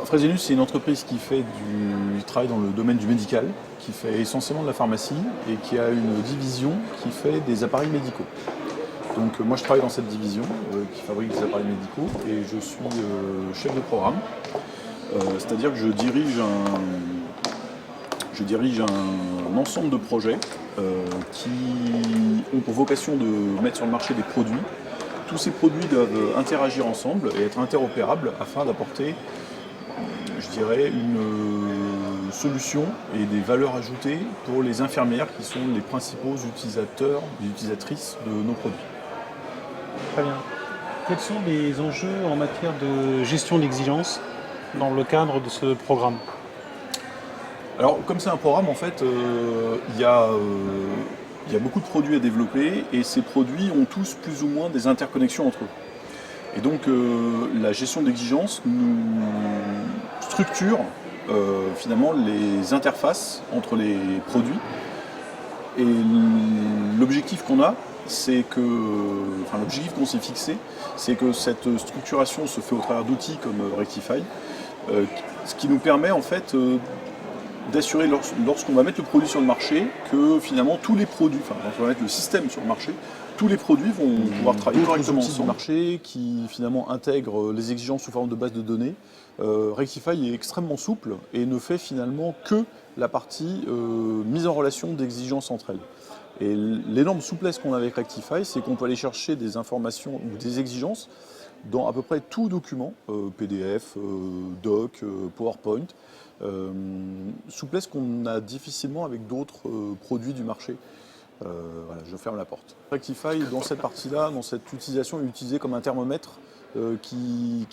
Fresenius, c'est une entreprise qui fait du travail dans le domaine du médical, qui fait essentiellement de la pharmacie et qui a une division qui fait des appareils médicaux. Donc moi je travaille dans cette division qui fabrique des appareils médicaux et je suis chef de programme. C'est-à-dire que je dirige un ensemble de projets qui ont pour vocation de mettre sur le marché des produits. Tous ces produits doivent interagir ensemble et être interopérables afin d'apporter, je dirais, une solution et des valeurs ajoutées pour les infirmières qui sont les principaux utilisateurs et utilisatrices de nos produits. Très bien. Quels sont les enjeux en matière de gestion d'exigence dans le cadre de ce programme? Alors, comme c'est un programme, en fait, il y a beaucoup de produits à développer et ces produits ont tous plus ou moins des interconnexions entre eux. Et donc, la gestion d'exigence nous structure finalement les interfaces entre les produits. Et l'objectif qu'on a, l'objectif qu'on s'est fixé, c'est que cette structuration se fait au travers d'outils comme Rectify, ce qui nous permet en fait d'assurer lorsqu'on va mettre le produit sur le marché que finalement tous les produits, lorsqu'on va mettre le système sur le marché, tous les produits vont pouvoir travailler correctement sur le marché qui finalement intègrent les exigences sous forme de base de données. Rectify est extrêmement souple et ne fait finalement que la partie mise en relation d'exigences entre elles. Et l'énorme souplesse qu'on a avec Rectify, c'est qu'on peut aller chercher des informations ou des exigences dans à peu près tout document, PDF, doc, PowerPoint, souplesse qu'on a difficilement avec d'autres produits du marché. Voilà, je ferme la porte. Rectify, dans cette partie-là, dans cette utilisation, est utilisé comme un thermomètre qui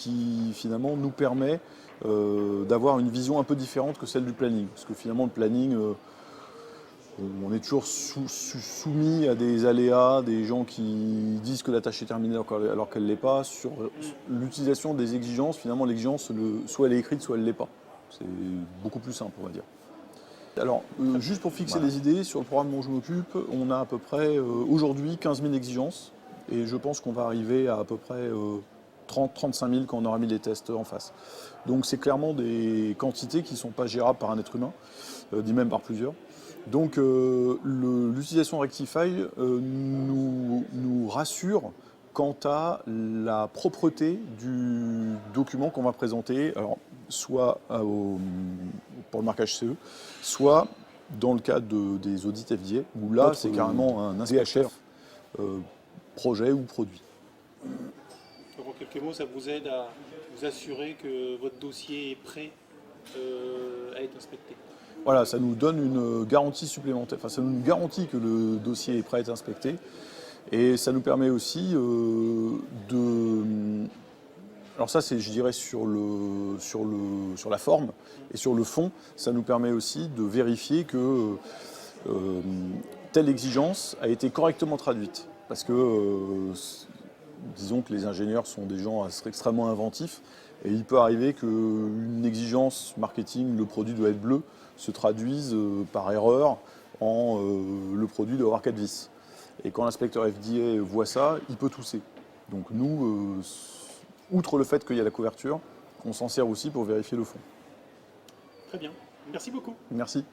finalement nous permet d'avoir une vision un peu différente que celle du planning. Parce que finalement, le planning, on est toujours soumis à des aléas, des gens qui disent que la tâche est terminée alors qu'elle ne l'est pas. Sur l'utilisation des exigences, finalement, l'exigence, soit elle est écrite, soit elle ne l'est pas. C'est beaucoup plus simple, on va dire. Alors, juste pour fixer les idées, sur le programme dont je m'occupe, on a à peu près aujourd'hui 15 000 exigences et je pense qu'on va arriver à peu près 30-35 000 quand on aura mis les tests en face. Donc c'est clairement des quantités qui ne sont pas gérables par un être humain, ni même par plusieurs. Donc l'utilisation Rectify nous rassure quant à la propreté du document qu'on va présenter, alors, soit pour le marquage CE, soit dans le cadre des audits FDA, où là c'est carrément un inspecteur projet ou produit. En quelques mots, ça vous aide à vous assurer que votre dossier est prêt à être inspecté. Voilà, ça nous donne une garantie supplémentaire, enfin ça nous garantit que le dossier est prêt à être inspecté et ça nous permet aussi de... Alors ça c'est, je dirais, sur la forme et sur le fond, ça nous permet aussi de vérifier que telle exigence a été correctement traduite. Parce que disons que les ingénieurs sont des gens extrêmement inventifs et il peut arriver qu'une exigence marketing, le produit doit être bleu, se traduise par erreur en le produit doit avoir 4 vis. Et quand l'inspecteur FDA voit ça, il peut tousser. Donc nous, outre le fait qu'il y a la couverture, on s'en sert aussi pour vérifier le fond. Très bien. Merci beaucoup. Merci.